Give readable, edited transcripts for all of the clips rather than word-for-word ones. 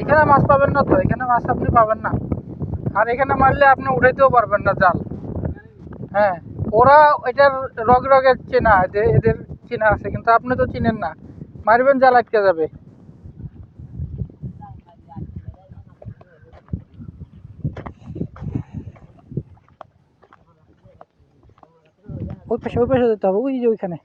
এখানে মাছ পাবেন না তো, এখানে মাছ আপনি পাবেন না। আর এখানে মারলে আপনি উঠাইতেও পারবেন না জাল। হ্যাঁ, ওরা এটার রগ রগের চেনা, এদের চেনা আছে, কিন্তু আপনি তো চিনেন না, মারবেন জাল আটকে যাবে। ওই পাশে যেতে হবে, ওই যে ওইখানে।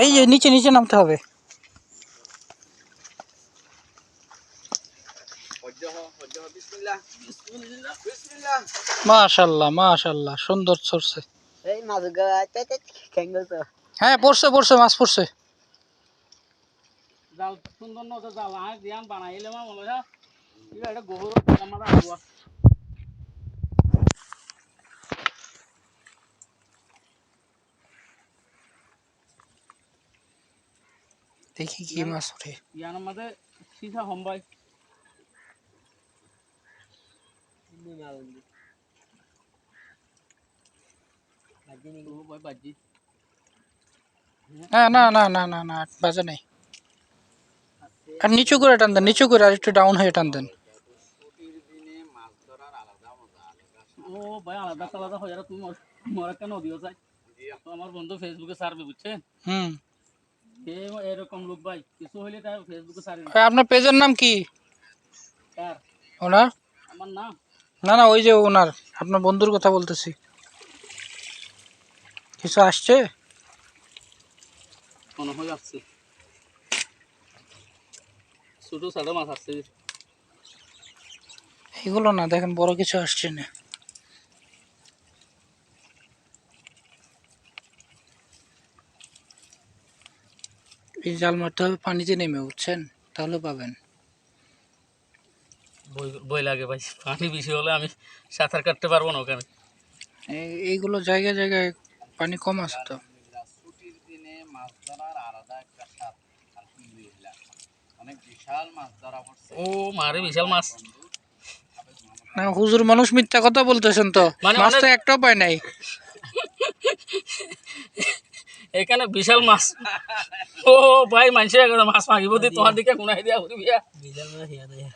এই যে নিচে নিচে নামতে হবে। মাশাআল্লাহ মাশাআল্লাহ, সুন্দর ছড়ছে। হ্যাঁ পড়ছে পড়ছে, মাছ পড়ছে। জাল সুন্দর না জাল আয় দিয়ান বানাইলে মা বলে না এটা গোবর আমরা আগুয়া। দেখি কি মাছ ওঠে ইয়ার মধ্যে সিসা হম্বাই না না না না না না বাজে নাই। আর নিচু করে টান দেন, নিচু করে, আর একটু ডাউন হয়ে টান দেন। ও ভাই আলাদা আলাদা হয়ে যারা তুমি মরা কেন দিও চাই আমার বন্ধু ফেসবুকে সার্ভে বুঝছেন। এরকম লোক ভাই কিছু হইলে তাই ফেসবুকে সার্ভে। আপনার পেজের নাম কি? কার? ওনার? আমার নাম? না না, ওই যে ওনার, আপনার বন্ধুর কথা বলতেছি। কিছু আসছে? মনে হয় আসছে, ছোট ছোট মাছ আসছে। এগুলো না, দেখেন বড় কিছু আসছে না। এই জাল মারতে হবে পানিতে নেমে, বুঝছেন, তাহলে পাবেন। বই লাগে ভাই, পানি বেশি হলে আমি সাঁতার কাটতে পারবো না ওখানে। এইগুলো জায়গায় জায়গায় পানি কম আছে তো। ছুটির দিনে মাছ ধরার আলাদা একটা স্বাদ। আলহামদুলিল্লাহ অনেক বিশাল মাছ ধরা পড়ছে। ও মারে বিশাল মাছ না, হুজুর মানুষ মিথ্যা কথা বলতেছেন তো, মাছ তো একটাও পায় নাই এখানে বিশাল মাছ। ও ভাই মানুষ মাছ মাগিব দি তোমার দিকে গুনাই দিয়া ঘুরিবিয়া বিশাল মাছ হিয়া দেয়া।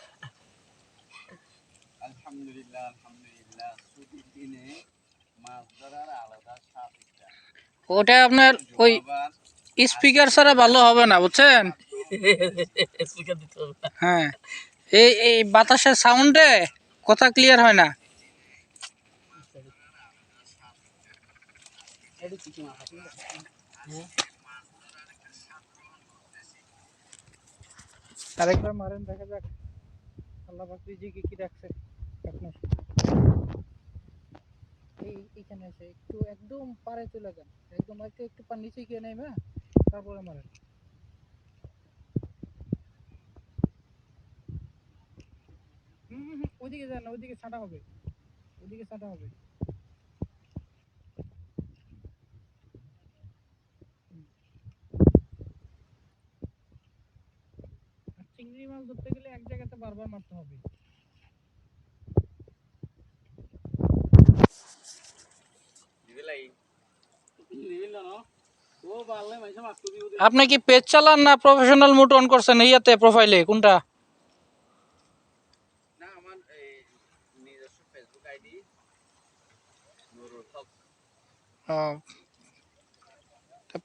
আলহামদুলিল্লাহ আলহামদুলিল্লাহ ছুটির দিনে মাছ ধরার আলাদা স্বাদ। ওটা আপনার ওই স্পিকার ছাড়া ভালো হবে না, বুঝছেন। স্পিকার দিতে হবে। হ্যাঁ, এই বাতাসের সাউন্ডে কথা ক্লিয়ার হয় না। আরেকবার মারেন, দেখা যাক আল্লাহ পাক রিজিকে কি রাখছে আপনার। এইখানে এসে একটু একদম পারে চলে যান, একদম একটু নিচে গিয়ে নেমে তারপরে মারেন। ওইদিকে যান না, ওইদিকে ছাটা হবে, ওইদিকে ছাটা হবে। চিংড়ি মাছ ধরতে গেলে এক জায়গাতে বারবার মারতে হবে। আপনি কি পেজ চালান না প্রফেশনাল মোড অন করছেন ইয়াতে প্রোফাইলে, কোনটা? না আমার এই নিজস্ব Facebook ID Nurul Haq.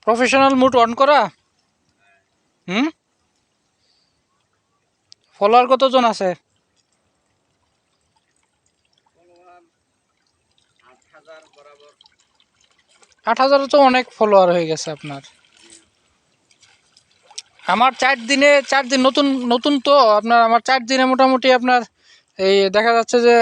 Professional mode on করা? ফলোয়ার কতজন আছে? 8,000 তো অনেক ফলোয়ার হয়ে গেছে আপনার। আমার 4 দিন নতুন নতুন তো আপনার, আমার 4 দিনে মোটামুটি আপনার এই দেখা যাচ্ছে যে